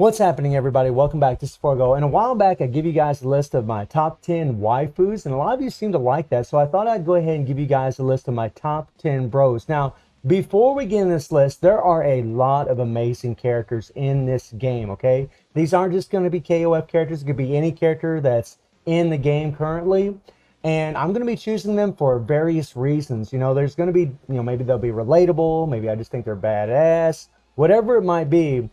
What's happening, everybody? Welcome back to Forgo. And a while back, I give you guys a list of my top 10 waifus, and a lot of you seem to like that, so I thought I'd go ahead and give you guys a list of my top 10 bros. Now, before we get in this list, there are a lot of amazing characters in this game, okay? These aren't just going to be KOF characters. It could be any character that's in the game currently, and I'm going to be choosing them for various reasons. You know, there's going to be, maybe they'll be relatable, maybe I just think they're badass, whatever it might be.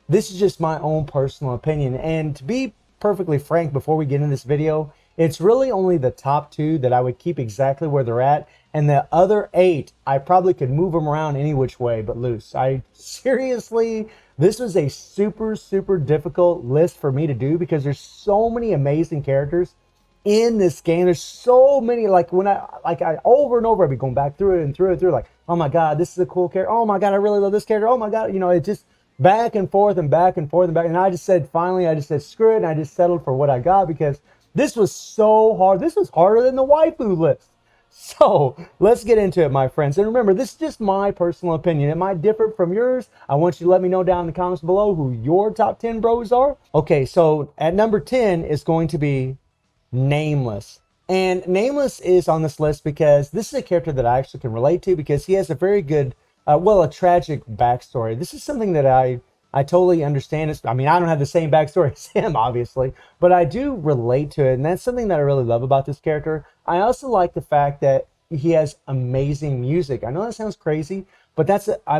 This is just my own personal opinion, and to be perfectly frank, before we get into this video, it's really only the top 2 that I would keep exactly where they're at, and the other 8, I probably could move them around any which way but loose. Seriously, this was a super difficult list for me to do because there's so many amazing characters in this game. There's so many, like I over and over, I'd be going back through it and through it, like, oh my god, this is a cool character, oh my god, I really love this character, oh my god, it just back and forth and back and forth and back. And I just said, finally, I just said, screw it. And I just settled for what I got because this was so hard. This was harder than the waifu list. So let's get into it, my friends. And remember, this is just my personal opinion. It might differ from yours. I want you to let me know down in the comments below who your top 10 bros are. Okay, so at number 10 is going to be Nameless. And Nameless is on this list because this is a character that I actually can relate to because he has a very good a tragic backstory. This is something that I totally understand. I mean, I don't have the same backstory as him, obviously, but I do relate to it, and that's something that I really love about this character. I also like the fact that he has amazing music. I know that sounds crazy, but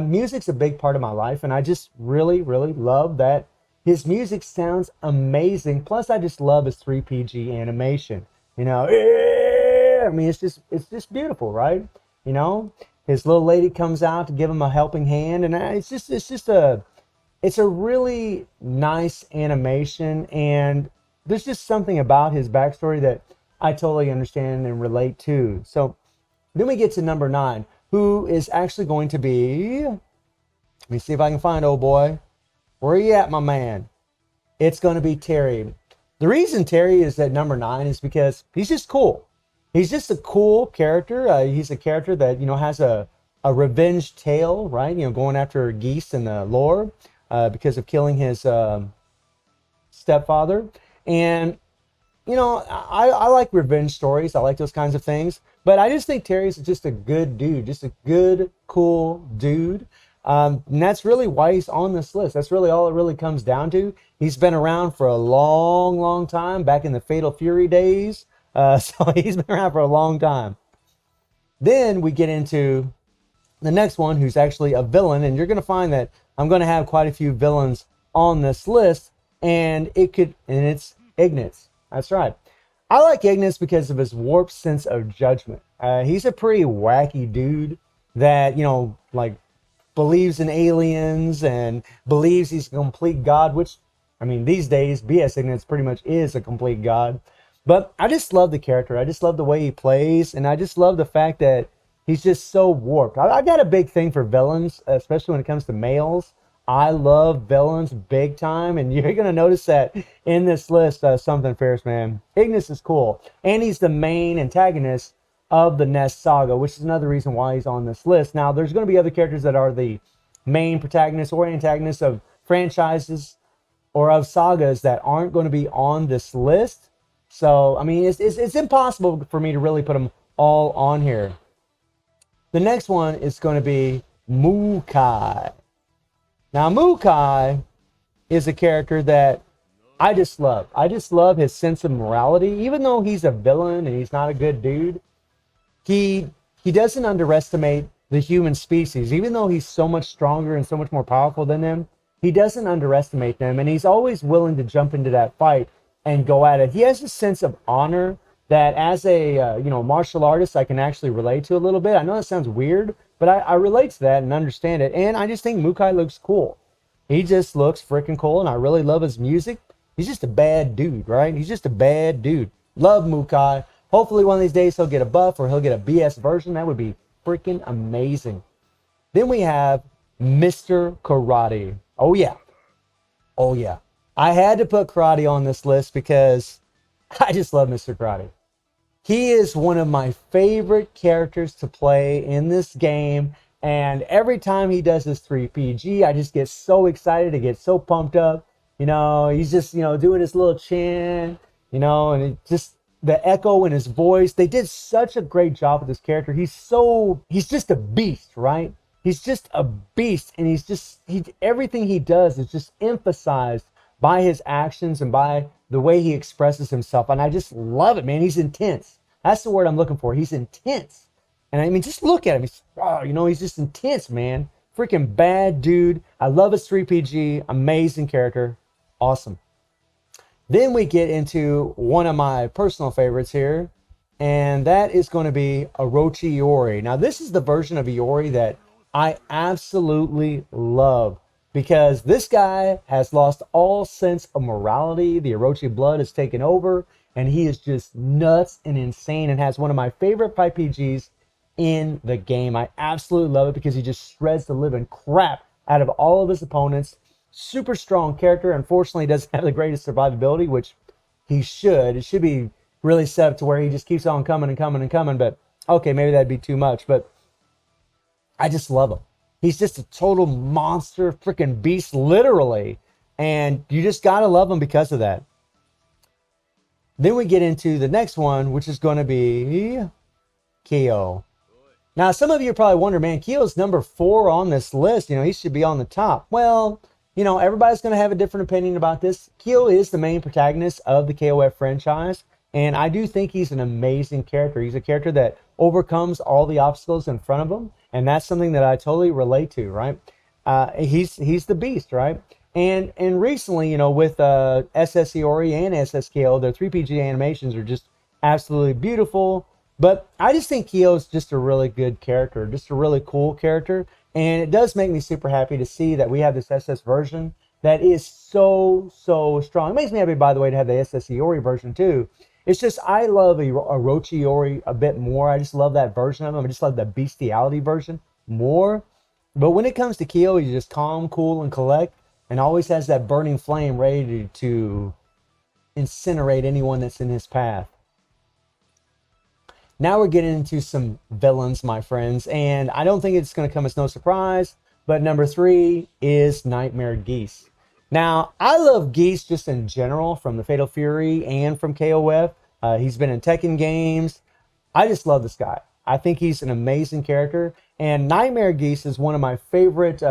music's a big part of my life, and I just really love that his music sounds amazing. Plus, I just love his 3PG animation. I mean, it's just beautiful, right? His little lady comes out to give him a helping hand, and it's a really nice animation, and there's just something about his backstory that I totally understand and relate to. So then we get to number 9, who is actually going to be, let me see if I can find old boy. Where are you at, my man? It's going to be Terry. The reason Terry is at number 9 is because he's just cool. He's just a cool character. He's a character that, has a revenge tale, right? Going after Geese in the lore because of killing his stepfather. And, I like revenge stories. I like those kinds of things. But I just think Terry's just a good dude, just a good, cool dude. And that's really why he's on this list. That's really all it really comes down to. He's been around for a long time, back in the Fatal Fury days. So he's been around for a long time. Then we get into the next one, who's actually a villain, and you're going to find that I'm going to have quite a few villains on this list, and it's Igniz. That's right. I like Igniz because of his warped sense of judgment. He's a pretty wacky dude that, believes in aliens and believes he's a complete god, which, I mean, these days, BS Igniz pretty much is a complete god. But I just love the character. I just love the way he plays. And I just love the fact that he's just so warped. I got a big thing for villains, especially when it comes to males. I love villains big time. And you're going to notice that in this list, something fierce, man. Igniz is cool. And he's the main antagonist of the Nest saga, which is another reason why he's on this list. Now, there's going to be other characters that are the main protagonists or antagonists of franchises or of sagas that aren't going to be on this list. So, I mean, it's impossible for me to really put them all on here. The next one is going to be Mukai. Now, Mukai is a character that I just love. I just love his sense of morality. Even though he's a villain and he's not a good dude, he doesn't underestimate the human species. Even though he's so much stronger and so much more powerful than them, he doesn't underestimate them. And he's always willing to jump into that fight and go at it. He has a sense of honor that as a martial artist I can actually relate to a little bit. I know that sounds weird, but I relate to that and understand it. And I just think Mukai looks cool. He just looks freaking cool, and I really love his music. He's just a bad dude, right? He's just a bad dude. Love Mukai. Hopefully one of these days he'll get a buff or he'll get a BS version. That would be freaking amazing. Then we have Mr. Karate. Oh yeah. I had to put Karate on this list because I just love Mr. Karate. He is one of my favorite characters to play in this game. And every time he does his 3PG, I just get so excited. I get so pumped up. He's just, doing his little chant, and it just the echo in his voice. They did such a great job with this character. He's just a beast, right? He's just a beast, and everything he does is just emphasized by his actions and by the way he expresses himself. And I just love it, man. He's intense. That's the word I'm looking for. He's intense. And I mean, just look at him. He's just intense, man. Freaking bad dude. I love his 3PG. Amazing character. Awesome. Then we get into one of my personal favorites here, and that is going to be Orochi Iori. Now, this is the version of Iori that I absolutely love, because this guy has lost all sense of morality. The Orochi blood has taken over, and he is just nuts and insane, and has one of my favorite 5PGs in the game. I absolutely love it because he just shreds the living crap out of all of his opponents. Super strong character. Unfortunately, he doesn't have the greatest survivability, which he should. It should be really set up to where he just keeps on coming and coming and coming. But okay, maybe that'd be too much. But I just love him. He's just a total monster, freaking beast, literally. And you just gotta love him because of that. Then we get into the next one, which is going to be Kyo. Now, some of you probably wonder, man, Kyo's number 4 on this list. He should be on the top. Well, everybody's going to have a different opinion about this. Kyo is the main protagonist of the KOF franchise, and I do think he's an amazing character. He's a character that overcomes all the obstacles in front of him, and that's something that I totally relate to, right? He's the beast, right? And recently, with SS Iori and SS Kyo, their 3PG animations are just absolutely beautiful. But I just think Kyo's just a really good character, just a really cool character. And it does make me super happy to see that we have this SS version that is so, so strong. It makes me happy, by the way, to have the SS Iori version too. It's just, I love Orochi Iori a bit more. I just love that version of him. I just love the bestiality version more. But when it comes to Kyo, he's just calm, cool, and collect, and always has that burning flame ready to incinerate anyone that's in his path. Now we're getting into some villains, my friends, and I don't think it's going to come as no surprise, but number 3 is Nightmare Geese. Now, I love Geese just in general, from the Fatal Fury and from KOF. He's been in Tekken games. I just love this guy. I think he's an amazing character, and Nightmare Geese is one of my favorite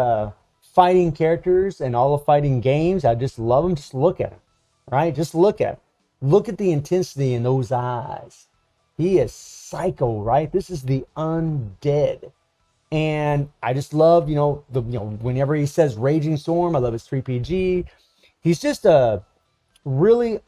fighting characters in all of fighting games. I just love him. Just look at him, right? Just look at him. Look at the intensity in those eyes. He is psycho, right? This is the undead. And I just love, whenever he says Raging Storm, I love his 3PG. He's just a really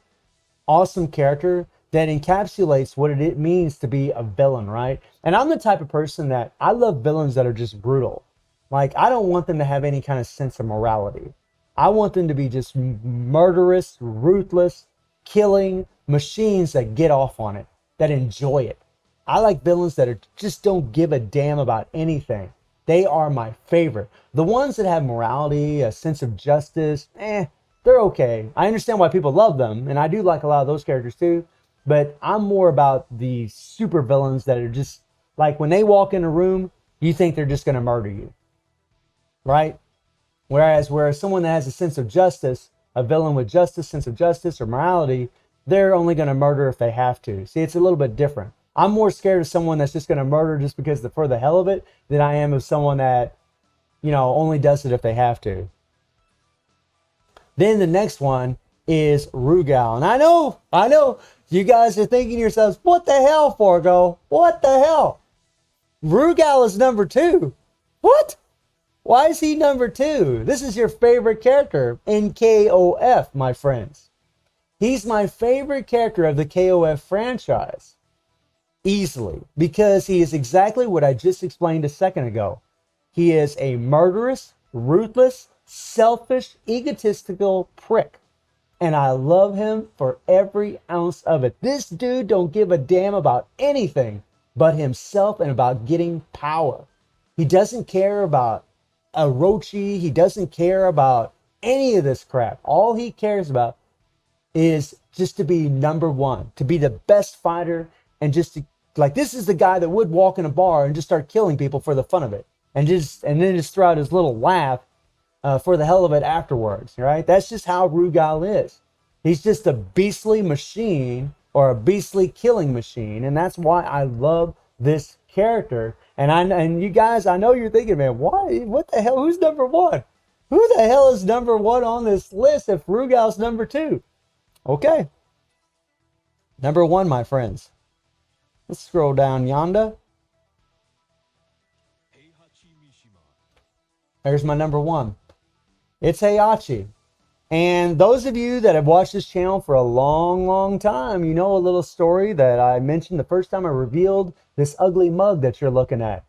awesome character that encapsulates what it means to be a villain, right? And I'm the type of person that I love villains that are just brutal. Like, I don't want them to have any kind of sense of morality. I want them to be just murderous, ruthless, killing machines that get off on it, that enjoy it. I like villains that just don't give a damn about anything. They are my favorite. The ones that have morality, a sense of justice, they're okay. I understand why people love them, and I do like a lot of those characters too, but I'm more about the super villains that are just, like, when they walk in a room, you think they're just going to murder you, right? Whereas someone that has a sense of justice, a villain with justice, sense of justice, or morality, they're only going to murder if they have to. See, it's a little bit different. I'm more scared of someone that's just going to murder just because for the hell of it than I am of someone that, only does it if they have to. Then the next one is Rugal. And I know, you guys are thinking to yourselves, what the hell, Forgo? What the hell? Rugal is number 2. What? Why is he number 2? This is your favorite character in KOF, my friends. He's my favorite character of the KOF franchise. Easily. Because he is exactly what I just explained a second ago. He is a murderous, ruthless, selfish, egotistical prick. And I love him for every ounce of it. This dude don't give a damn about anything but himself and about getting power. He doesn't care about Orochi. He doesn't care about any of this crap. All he cares about is just to be number 1, to be the best fighter, and just to, like, this is the guy that would walk in a bar and just start killing people for the fun of it, and then just throw out his little laugh for the hell of it afterwards, right? That's just how Rugal is. He's just a beastly machine, or a beastly killing machine, and that's why I love this character. And you guys, I know you're thinking, man, why? What the hell? Who's number one? Who the hell is number one on this list if Rugal's number two? Okay, number one, my friends. Let's scroll down yonder. There's my number one. It's Heihachi. And those of you that have watched this channel for a long, long time, you know a little story that I mentioned the first time I revealed this ugly mug that you're looking at.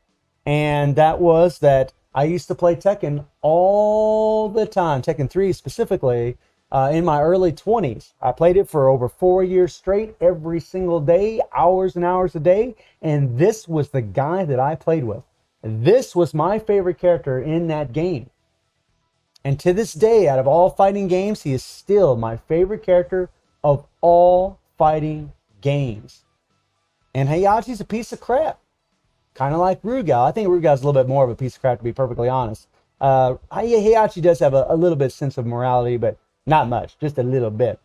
And that was that I used to play Tekken all the time, Tekken 3 specifically, in my early 20s. I played it for over 4 years straight, every single day, hours and hours a day. And this was the guy that I played with. This was my favorite character in that game. And to this day, out of all fighting games, he is still my favorite character of all fighting games. And Heihachi's a piece of crap. Kind of like Rugal. I think Rugal's a little bit more of a piece of crap, to be perfectly honest. Heihachi does have a little bit sense of morality, but not much. Just a little bit.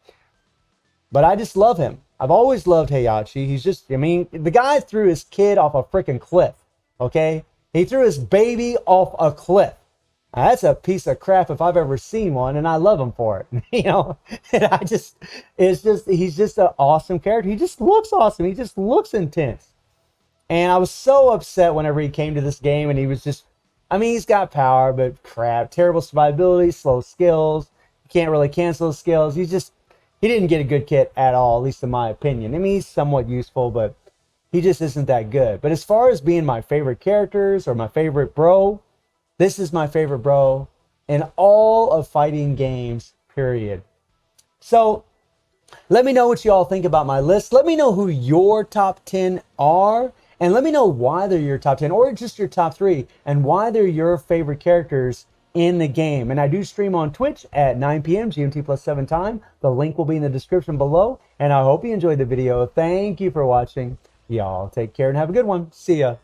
But I just love him. I've always loved Heihachi. He's just, I mean, the guy threw his kid off a freaking cliff. Okay? He threw his baby off a cliff. Now, that's a piece of crap if I've ever seen one, and I love him for it. You know, and he's just an awesome character. He just looks awesome. He just looks intense. And I was so upset whenever he came to this game, and he was just, I mean, he's got power, but crap, terrible survivability, slow skills. You can't really cancel his skills. He didn't get a good kit at all, at least in my opinion. I mean, he's somewhat useful, but he just isn't that good. But as far as being my favorite characters or my favorite bro, this is my favorite bro in all of fighting games, period. So let me know what you all think about my list. Let me know who your top 10 are. And let me know why they're your top 10 or just your top 3 and why they're your favorite characters in the game. And I do stream on Twitch at 9 p.m. GMT plus 7 time. The link will be in the description below. And I hope you enjoyed the video. Thank you for watching. Y'all take care and have a good one. See ya.